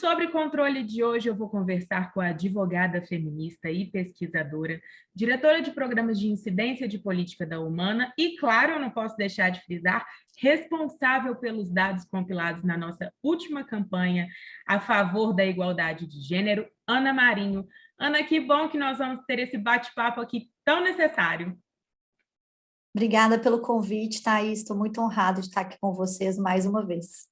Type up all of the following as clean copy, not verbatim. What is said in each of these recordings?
Sobre Controle de hoje, eu vou conversar com a advogada feminista e pesquisadora, diretora de programas de incidência de política da Humana e, claro, eu não posso deixar de frisar, responsável pelos dados compilados na nossa última campanha a favor da igualdade de gênero, Ana Marinho. Ana, que bom que nós vamos ter esse bate-papo aqui tão necessário. Obrigada pelo convite, Thaís. Estou muito honrada de estar aqui com vocês mais uma vez.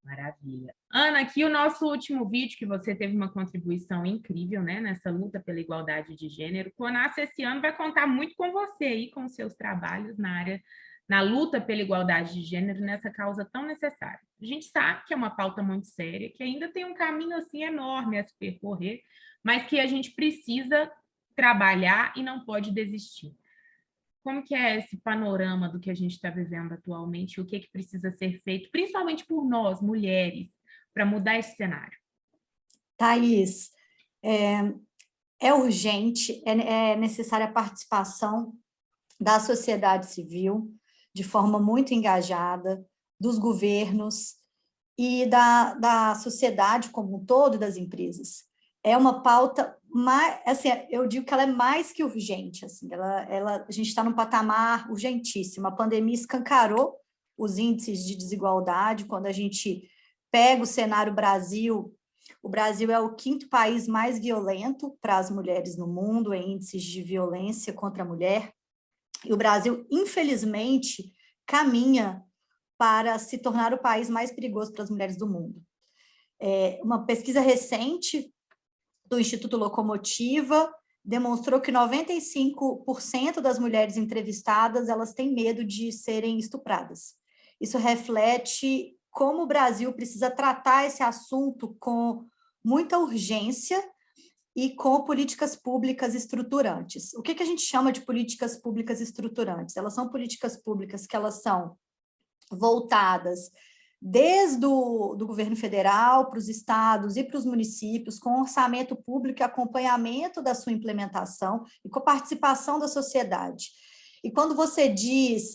Maravilha. Ana, aqui o nosso último vídeo, que você teve uma contribuição incrível, né, nessa luta pela igualdade de gênero. O CONAS esse ano vai contar muito com você e com seus trabalhos na luta pela igualdade de gênero, nessa causa tão necessária. A gente sabe que é uma pauta muito séria, que ainda tem um caminho assim enorme a se percorrer, mas que a gente precisa trabalhar e não pode desistir. Como que é esse panorama do que a gente está vivendo atualmente? O que precisa ser feito, principalmente por nós, mulheres, para mudar esse cenário? Thaís, é urgente, é necessária a participação da sociedade civil, de forma muito engajada, dos governos e da sociedade como um todo, das empresas. É uma pauta mais, assim, eu digo que ela é mais que urgente, assim, a gente está num patamar urgentíssimo. A pandemia escancarou os índices de desigualdade. Quando a gente pega o cenário Brasil, o Brasil é o 5º país mais violento para as mulheres no mundo, em índices de violência contra a mulher, e o Brasil, infelizmente, caminha para se tornar o país mais perigoso para as mulheres do mundo. Uma pesquisa recente do Instituto Locomotiva demonstrou que 95% das mulheres entrevistadas, elas têm medo de serem estupradas. Isso reflete como o Brasil precisa tratar esse assunto com muita urgência e com políticas públicas estruturantes. O que a gente chama de políticas públicas estruturantes? Elas são políticas públicas que elas são voltadas desde do governo federal para os estados e para os municípios, com orçamento público e acompanhamento da sua implementação e com participação da sociedade. E quando você diz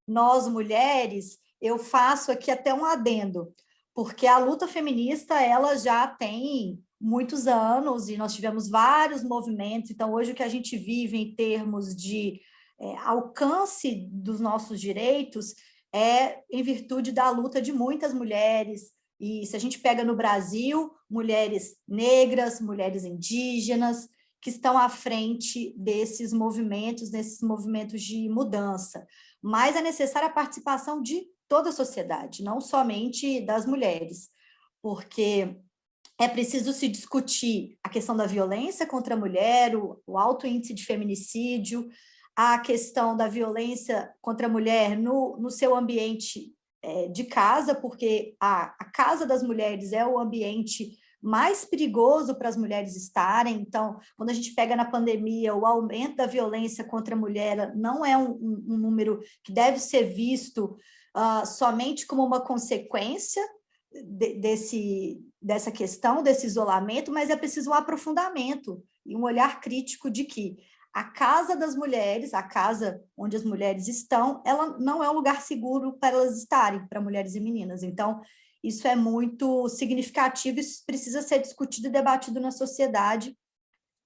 nós mulheres, eu faço aqui até um adendo, porque a luta feminista ela já tem muitos anos e nós tivemos vários movimentos. Então, hoje o que a gente vive em termos de alcance dos nossos direitos é em virtude da luta de muitas mulheres. E se a gente pega no Brasil, mulheres negras, mulheres indígenas, que estão à frente desses movimentos de mudança. Mas é necessária a participação de toda a sociedade, não somente das mulheres, porque é preciso se discutir a questão da violência contra a mulher, o alto índice de feminicídio, a questão da violência contra a mulher no seu ambiente de casa, porque a casa das mulheres é o ambiente mais perigoso para as mulheres estarem. Então, quando a gente pega na pandemia, o aumento da violência contra a mulher não é um número que deve ser visto somente como uma consequência dessa questão, desse isolamento, mas é preciso um aprofundamento e um olhar crítico de que a casa das mulheres, a casa onde as mulheres estão, ela não é um lugar seguro para elas estarem, para mulheres e meninas. Então, isso é muito significativo, isso precisa ser discutido e debatido na sociedade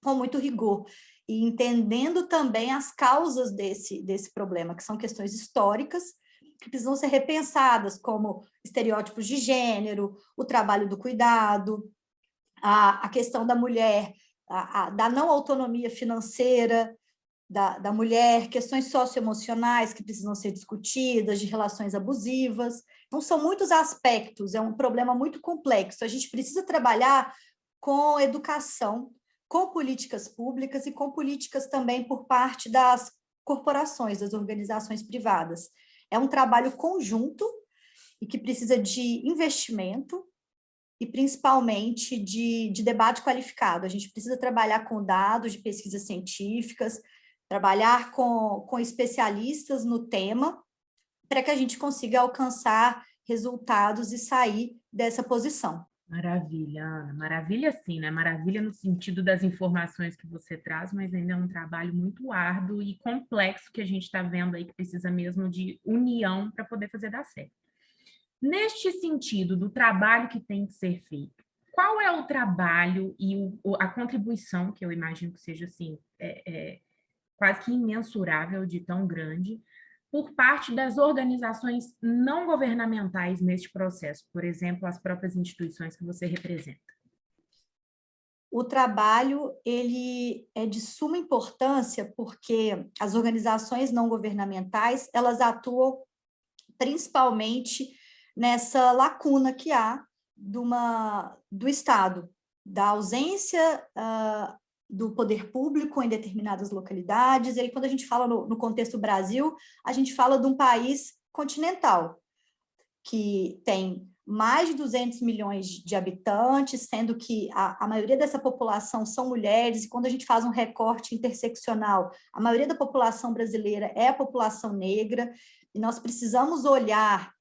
com muito rigor, e entendendo também as causas desse problema, que são questões históricas, que precisam ser repensadas, como estereótipos de gênero, o trabalho do cuidado, a questão da mulher, da não autonomia financeira da mulher, questões socioemocionais que precisam ser discutidas, de relações abusivas. Então, são muitos aspectos, é um problema muito complexo. A gente precisa trabalhar com educação, com políticas públicas e com políticas também por parte das corporações, das organizações privadas. É um trabalho conjunto e que precisa de investimento e principalmente de debate qualificado. A gente precisa trabalhar com dados de pesquisas científicas, trabalhar com especialistas no tema, para que a gente consiga alcançar resultados e sair dessa posição. Maravilha, Ana. Maravilha sim, né? Maravilha no sentido das informações que você traz, mas ainda é um trabalho muito árduo e complexo que a gente está vendo aí, que precisa mesmo de união para poder fazer dar certo. Neste sentido do trabalho que tem que ser feito, qual é o trabalho e a contribuição, que eu imagino que seja assim, quase que imensurável de tão grande, por parte das organizações não governamentais neste processo, por exemplo, as próprias instituições que você representa? O trabalho ele é de suma importância porque as organizações não governamentais elas atuam principalmente nessa lacuna que há do Estado, da ausência do poder público em determinadas localidades. E aí, quando a gente fala no contexto Brasil, a gente fala de um país continental, que tem mais de 200 milhões de habitantes, sendo que a maioria dessa população são mulheres, e quando a gente faz um recorte interseccional, a maioria da população brasileira é a população negra, e nós precisamos olhar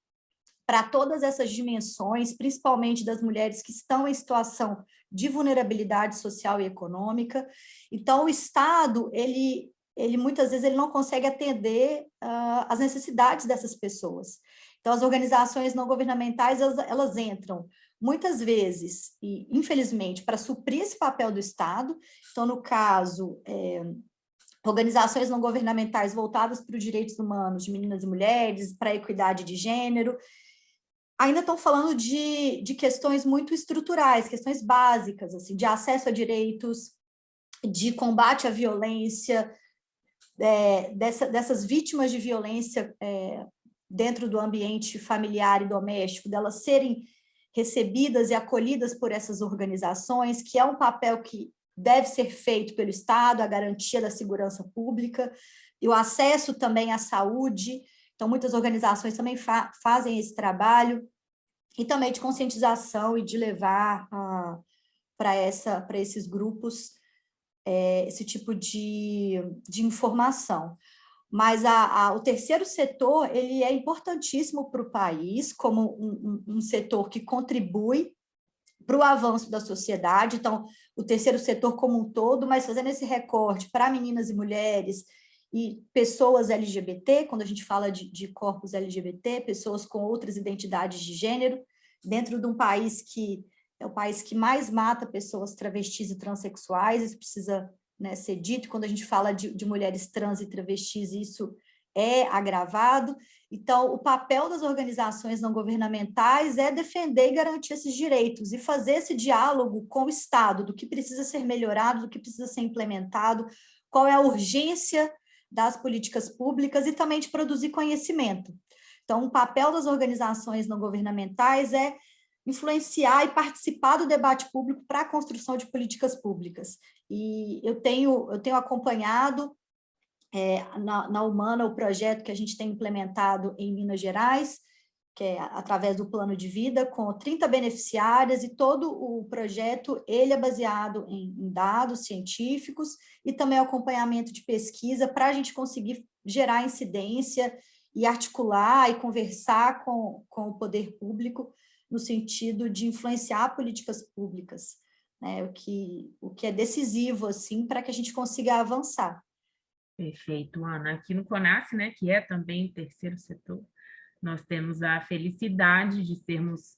para todas essas dimensões, principalmente das mulheres que estão em situação de vulnerabilidade social e econômica. Então, o Estado, ele muitas vezes ele não consegue atender as necessidades dessas pessoas. Então, as organizações não governamentais, elas entram muitas vezes, e infelizmente, para suprir esse papel do Estado. Então, no caso, organizações não governamentais voltadas para os direitos humanos de meninas e mulheres, para a equidade de gênero, ainda estão falando de questões muito estruturais, questões básicas, assim, de acesso a direitos, de combate à violência, dessas vítimas de violência dentro do ambiente familiar e doméstico, delas serem recebidas e acolhidas por essas organizações, que é um papel que deve ser feito pelo Estado, a garantia da segurança pública, e o acesso também à saúde. Então, muitas organizações também fazem esse trabalho, e também de conscientização e de levar para esses grupos esse tipo de informação. Mas o terceiro setor ele é importantíssimo para o país, como um setor que contribui para o avanço da sociedade. Então, o terceiro setor como um todo, mas fazendo esse recorte para meninas e mulheres e pessoas LGBT, quando a gente fala de corpos LGBT, pessoas com outras identidades de gênero, dentro de um país que é o país que mais mata pessoas travestis e transexuais, isso precisa, né, ser dito. Quando a gente fala de mulheres trans e travestis, isso é agravado. Então, o papel das organizações não governamentais é defender e garantir esses direitos e fazer esse diálogo com o Estado, do que precisa ser melhorado, do que precisa ser implementado, qual é a urgência das políticas públicas e também de produzir conhecimento. Então, o papel das organizações não governamentais é influenciar e participar do debate público para a construção de políticas públicas. E eu tenho acompanhado na Humana o projeto que a gente tem implementado em Minas Gerais, que é através do plano de vida, com 30 beneficiárias, e todo o projeto ele é baseado em dados científicos e também acompanhamento de pesquisa para a gente conseguir gerar incidência e articular e conversar com o poder público no sentido de influenciar políticas públicas, né? O que é decisivo assim, para que a gente consiga avançar. Perfeito, Ana. Aqui no CONASSE, né, que é também o terceiro setor, nós temos a felicidade de sermos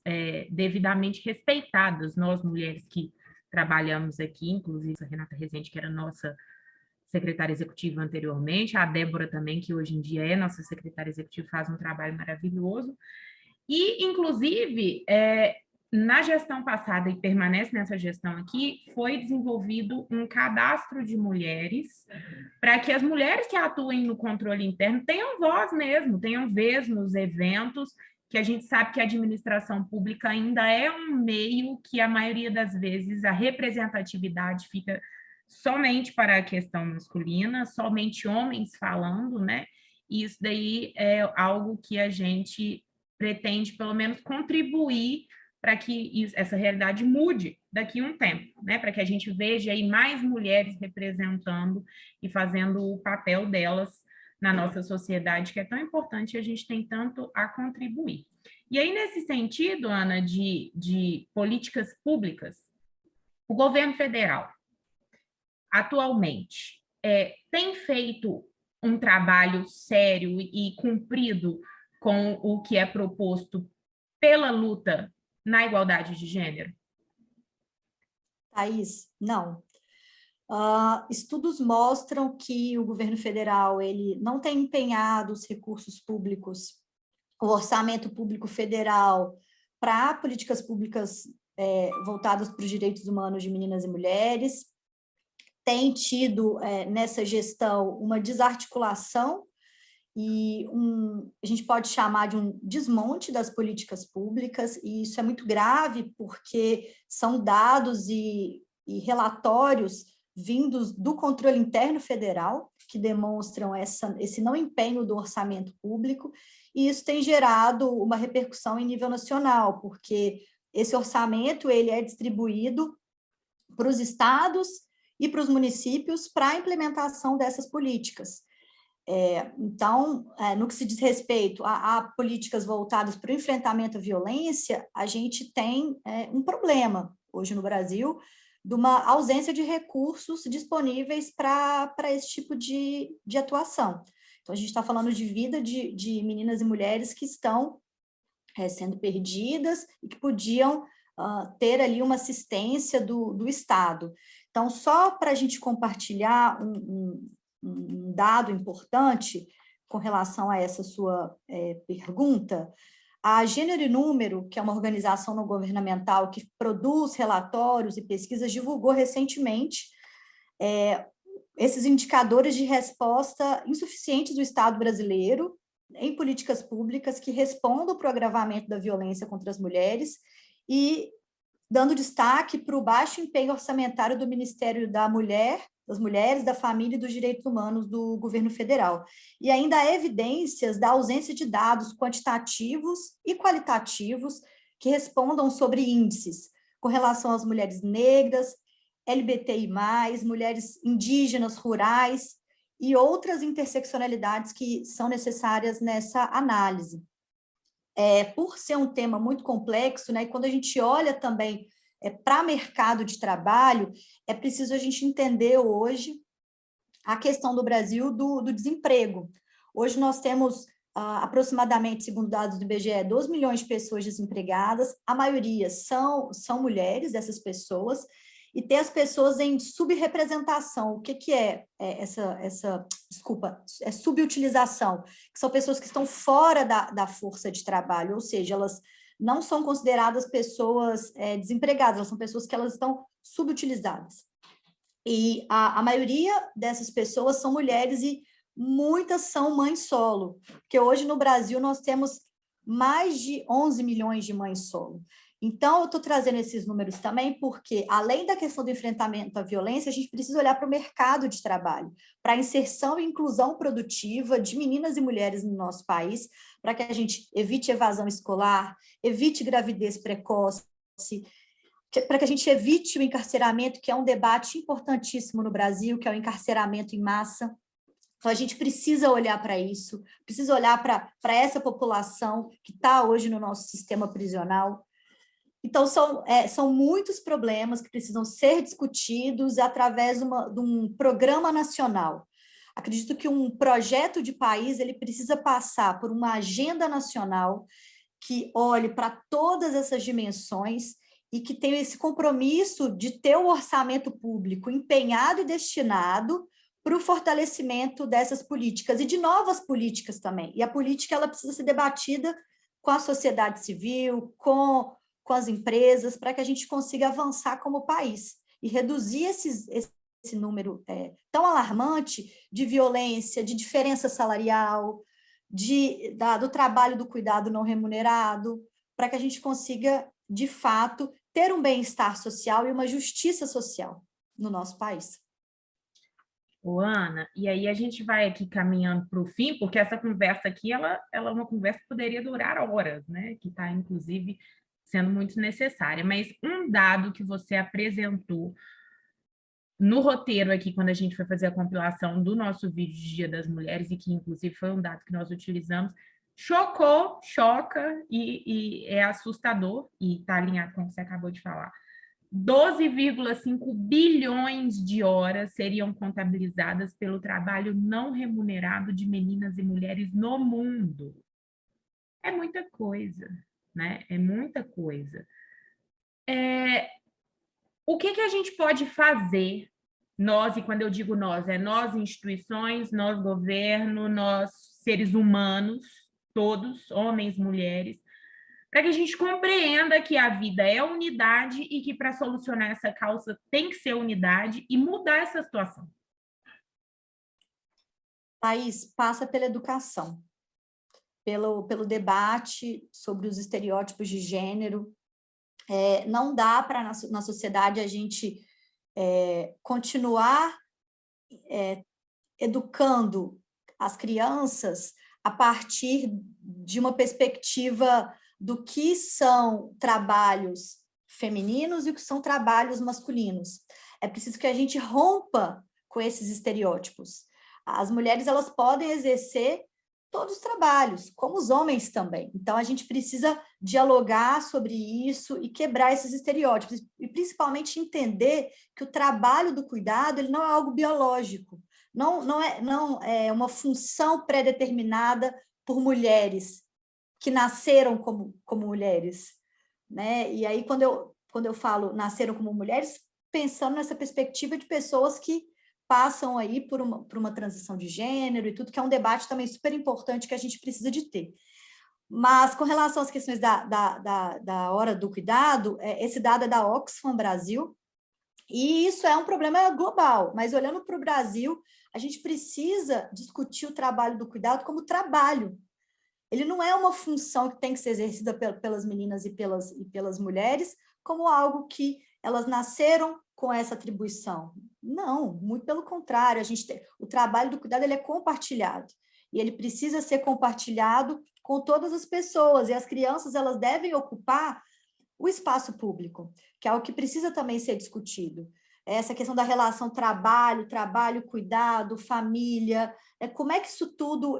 devidamente respeitadas, nós mulheres que trabalhamos aqui, inclusive a Renata Rezende, que era nossa secretária executiva anteriormente, a Débora também, que hoje em dia é nossa secretária executiva, faz um trabalho maravilhoso. E, inclusive, na gestão passada, e permanece nessa gestão aqui, foi desenvolvido um cadastro de mulheres, para que as mulheres que atuem no controle interno tenham voz mesmo, tenham vez nos eventos, que a gente sabe que a administração pública ainda é um meio que, a maioria das vezes, a representatividade fica somente para a questão masculina, somente homens falando, né? E isso daí é algo que a gente pretende, pelo menos, contribuir para que essa realidade mude daqui a um tempo, né? Para que a gente veja aí mais mulheres representando e fazendo o papel delas na nossa sociedade, que é tão importante e a gente tem tanto a contribuir. E aí, nesse sentido, Ana, de políticas públicas, o governo federal, atualmente, tem feito um trabalho sério e cumprido com o que é proposto pela luta na igualdade de gênero? Thaís, não. Estudos mostram que o governo federal ele não tem empenhado os recursos públicos, o orçamento público federal para políticas públicas voltadas para os direitos humanos de meninas e mulheres. Tem tido nessa gestão uma desarticulação e a gente pode chamar de um desmonte das políticas públicas, e isso é muito grave porque são dados e relatórios vindos do controle interno federal que demonstram esse não empenho do orçamento público, e isso tem gerado uma repercussão em nível nacional, porque esse orçamento ele é distribuído para os estados e para os municípios para a implementação dessas políticas. Então, no que se diz respeito a políticas voltadas para o enfrentamento à violência, a gente tem um problema hoje no Brasil de uma ausência de recursos disponíveis para esse tipo de atuação. Então, a gente está falando de vida de meninas e mulheres que estão sendo perdidas e que podiam ter ali uma assistência do Estado. Então, só para a gente compartilhar um dado importante com relação a essa sua pergunta, a Gênero e Número, que é uma organização não governamental que produz relatórios e pesquisas, divulgou recentemente esses indicadores de resposta insuficientes do Estado brasileiro em políticas públicas que respondam para o agravamento da violência contra as mulheres e dando destaque para o baixo empenho orçamentário do Ministério da Mulher, das Mulheres, da Família e dos Direitos Humanos do governo federal. E ainda há evidências da ausência de dados quantitativos e qualitativos que respondam sobre índices com relação às mulheres negras, LGBTI+, mulheres indígenas, rurais e outras interseccionalidades que são necessárias nessa análise. Por ser um tema muito complexo, né, e quando a gente olha também para mercado de trabalho, é preciso a gente entender hoje a questão do Brasil do desemprego. Hoje nós temos aproximadamente, segundo dados do IBGE, 2 milhões de pessoas desempregadas, a maioria são mulheres, essas pessoas, e tem as pessoas em subrepresentação. O que é subutilização, que são pessoas que estão fora da força de trabalho, ou seja, elas não são consideradas pessoas desempregadas, elas são pessoas que elas estão subutilizadas. E a maioria dessas pessoas são mulheres e muitas são mães solo, porque hoje no Brasil nós temos mais de 11 milhões de mães solo. Então, eu estou trazendo esses números também porque, além da questão do enfrentamento à violência, a gente precisa olhar para o mercado de trabalho, para a inserção e inclusão produtiva de meninas e mulheres no nosso país, para que a gente evite evasão escolar, evite gravidez precoce, para que a gente evite o encarceramento, que é um debate importantíssimo no Brasil, que é o encarceramento em massa. Então, a gente precisa olhar para isso, precisa olhar para essa população que está hoje no nosso sistema prisional. Então, são muitos problemas que precisam ser discutidos através de um programa nacional. Acredito que um projeto de país ele precisa passar por uma agenda nacional que olhe para todas essas dimensões e que tenha esse compromisso de ter o orçamento público empenhado e destinado para o fortalecimento dessas políticas e de novas políticas também. E a política ela precisa ser debatida com a sociedade civil, com as empresas, para que a gente consiga avançar como país e reduzir esse número tão alarmante de violência, de diferença salarial, do trabalho do cuidado não remunerado, para que a gente consiga, de fato, ter um bem-estar social e uma justiça social no nosso país. Ô, Ana, e aí a gente vai aqui caminhando para o fim, porque essa conversa aqui, ela é uma conversa que poderia durar horas, né? Que está, inclusive, sendo muito necessária. Mas um dado que você apresentou no roteiro aqui, quando a gente foi fazer a compilação do nosso vídeo de Dia das Mulheres, e que, inclusive, foi um dado que nós utilizamos, choca e é assustador, e está alinhado com o que você acabou de falar. 12,5 bilhões de horas seriam contabilizadas pelo trabalho não remunerado de meninas e mulheres no mundo. É muita coisa, né? É muita coisa. O que a gente pode fazer, nós, e quando eu digo nós, é nós instituições, nós governo, nós seres humanos, todos, homens, mulheres, para que a gente compreenda que a vida é unidade e que para solucionar essa causa tem que ser unidade e mudar essa situação. Thaís, passa pela educação, pelo debate sobre os estereótipos de gênero. Não dá para, na sociedade, a gente continuar educando as crianças a partir de uma perspectiva do que são trabalhos femininos e o que são trabalhos masculinos. É preciso que a gente rompa com esses estereótipos. As mulheres, elas podem exercer todos os trabalhos, como os homens também. Então, a gente precisa dialogar sobre isso e quebrar esses estereótipos, e principalmente entender que o trabalho do cuidado ele não é algo biológico, não é uma função pré-determinada por mulheres que nasceram como mulheres, né? E aí, quando eu falo nasceram como mulheres, pensando nessa perspectiva de pessoas que passam aí por uma transição de gênero e tudo, que é um debate também super importante que a gente precisa de ter. Mas, com relação às questões da hora do cuidado, esse dado é da Oxfam Brasil, e isso é um problema global, mas olhando para o Brasil, a gente precisa discutir o trabalho do cuidado como trabalho. Ele não é uma função que tem que ser exercida pelas meninas e pelas mulheres, como algo que elas nasceram com essa atribuição. Não, muito pelo contrário, o trabalho do cuidado ele é compartilhado, e ele precisa ser compartilhado com todas as pessoas, e as crianças elas devem ocupar o espaço público, que é o que precisa também ser discutido. Essa questão da relação trabalho, cuidado, família, como é que isso tudo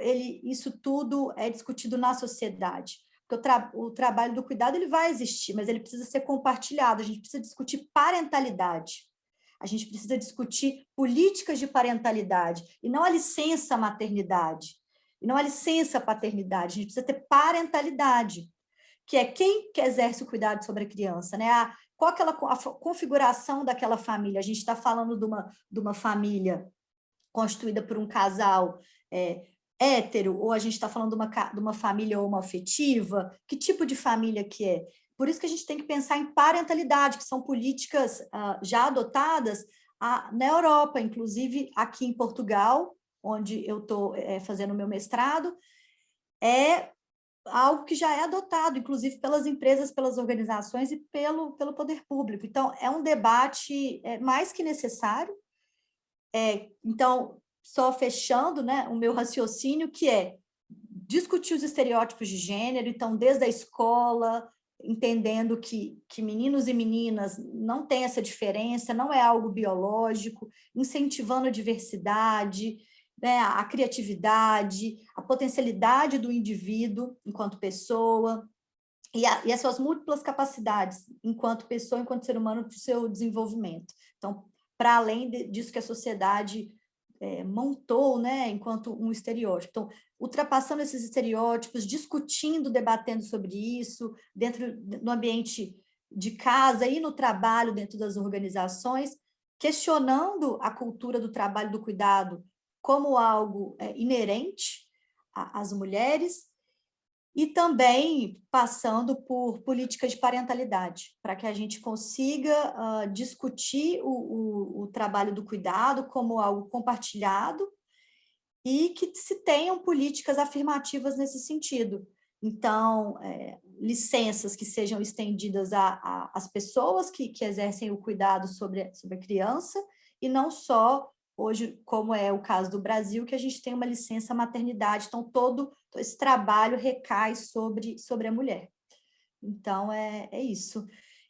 é discutido na sociedade? Porque o trabalho do cuidado ele vai existir, mas ele precisa ser compartilhado, a gente precisa discutir parentalidade, a gente precisa discutir políticas de parentalidade, e não a licença maternidade, e não a licença paternidade, a gente precisa ter parentalidade, que é quem que exerce o cuidado sobre a criança, né? Qual a configuração daquela família? A gente está falando de uma família constituída por um casal hétero, ou a gente está falando de uma família homoafetiva? Que tipo de família que é? Por isso que a gente tem que pensar em parentalidade, que são políticas já adotadas na Europa, inclusive aqui em Portugal, onde eu estou fazendo o meu mestrado, algo que já é adotado, inclusive pelas empresas, pelas organizações e pelo poder público. Então, é um debate mais que necessário. Então, só fechando, né, o meu raciocínio, que é discutir os estereótipos de gênero, então, desde a escola, entendendo que meninos e meninas não têm essa diferença, não é algo biológico, incentivando a diversidade, né, a criatividade, a potencialidade do indivíduo enquanto pessoa, e as suas múltiplas capacidades enquanto pessoa, enquanto ser humano, para o seu desenvolvimento. Então, para além disso que a sociedade montou, né, enquanto um estereótipo. Então, ultrapassando esses estereótipos, discutindo, debatendo sobre isso, no ambiente de casa e no trabalho, dentro das organizações, questionando a cultura do trabalho do cuidado como algo inerente às mulheres, e também passando por políticas de parentalidade, para que a gente consiga discutir o trabalho do cuidado como algo compartilhado e que se tenham políticas afirmativas nesse sentido. Então, licenças que sejam estendidas às pessoas que exercem o cuidado sobre a criança, e não só hoje, como é o caso do Brasil, que a gente tem uma licença maternidade, então todo esse trabalho recai sobre a mulher. Então, é isso.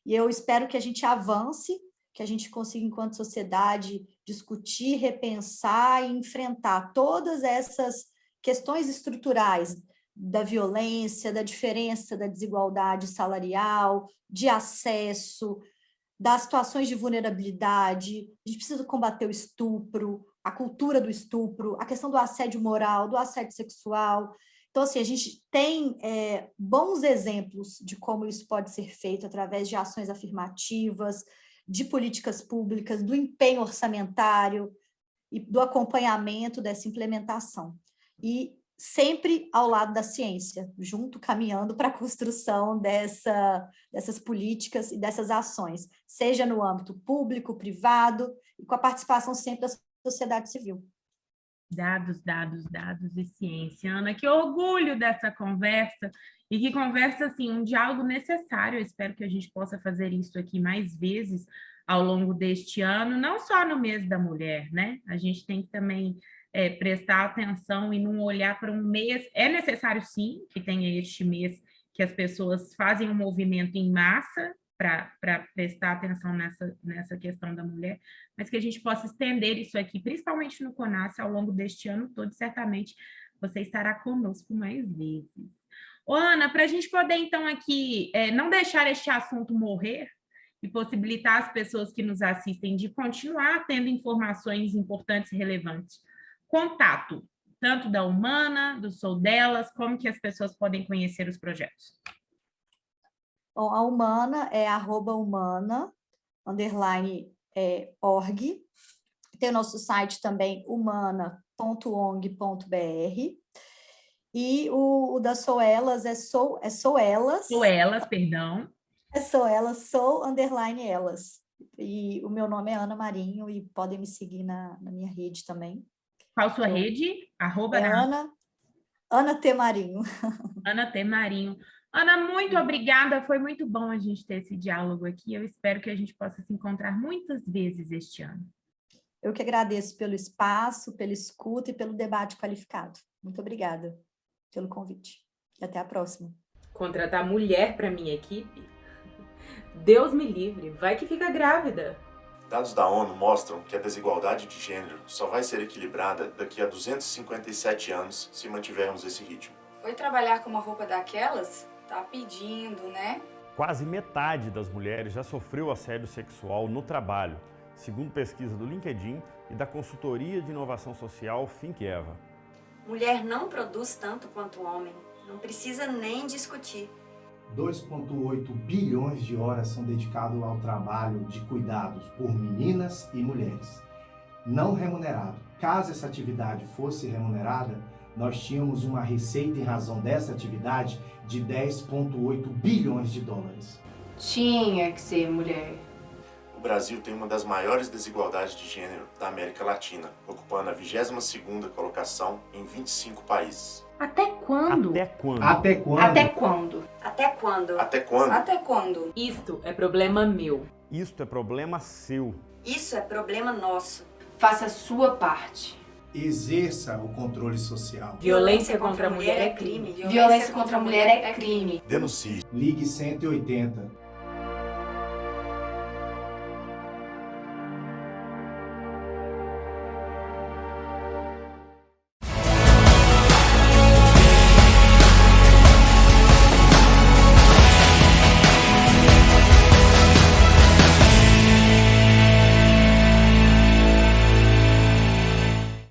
E eu espero que a gente avance, que a gente consiga, enquanto sociedade, discutir, repensar e enfrentar todas essas questões estruturais da violência, da diferença, da desigualdade salarial, de acesso, das situações de vulnerabilidade. A gente precisa combater o estupro, a cultura do estupro, a questão do assédio moral, do assédio sexual. Então, assim, a gente tem bons exemplos de como isso pode ser feito através de ações afirmativas, de políticas públicas, do empenho orçamentário e do acompanhamento dessa implementação. E sempre ao lado da ciência, junto, caminhando para a construção dessas políticas e dessas ações, seja no âmbito público, privado, e com a participação sempre da sociedade civil. Dados, dados, dados e ciência. Ana, que orgulho dessa conversa, e que conversa, assim, um diálogo necessário. Eu espero que a gente possa fazer isso aqui mais vezes ao longo deste ano, não só no mês da mulher, né? A gente tem que também prestar atenção e não olhar para um mês. É necessário, sim, que tenha este mês que as pessoas fazem um movimento em massa para prestar atenção nessa questão da mulher, mas que a gente possa estender isso aqui, principalmente no CONASSE, ao longo deste ano todo, e certamente você estará conosco mais vezes. Ô, Ana, para a gente poder, então, aqui não deixar este assunto morrer e possibilitar as pessoas que nos assistem de continuar tendo informações importantes e relevantes, contato, tanto da Humana, do Sou Delas, como que as pessoas podem conhecer os projetos? Bom, a Humana é @humana_org. Tem o nosso site também, humana.ong.br. E o da Sou Elas é Sou Elas. Sou Elas, perdão. É Sou Elas, Sou_Elas. E o meu nome é Ana Marinho e podem me seguir na minha rede também. Qual sua rede? Ana T. Marinho. Ana T. Marinho. Ana, muito obrigada. Foi muito bom a gente ter esse diálogo aqui. Eu espero que a gente possa se encontrar muitas vezes este ano. Eu que agradeço pelo espaço, pela escuta e pelo debate qualificado. Muito obrigada pelo convite. E até a próxima. Contratar mulher para minha equipe? Deus me livre, vai que fica grávida. Dados da ONU mostram que a desigualdade de gênero só vai ser equilibrada daqui a 257 anos se mantivermos esse ritmo. Foi trabalhar com uma roupa daquelas? Tá pedindo, né? Quase metade das mulheres já sofreu assédio sexual no trabalho, segundo pesquisa do LinkedIn e da consultoria de inovação social Think Eva. Mulher não produz tanto quanto homem, não precisa nem discutir. 2,8 bilhões de horas são dedicadas ao trabalho de cuidados por meninas e mulheres, não remunerado. Caso essa atividade fosse remunerada, nós tínhamos uma receita em razão dessa atividade de 10,8 bilhões de dólares. Tinha que ser mulher. O Brasil tem uma das maiores desigualdades de gênero da América Latina, ocupando a 22ª colocação em 25 países. Até quando? Até quando? Até quando? Até quando? Até quando? Até quando? Até quando? Isto é problema meu. Isto é problema seu. Isso é problema nosso. Faça a sua parte. Exerça o controle social. Violência contra a mulher é crime. Violência contra a mulher é crime. Denuncie. Ligue 180.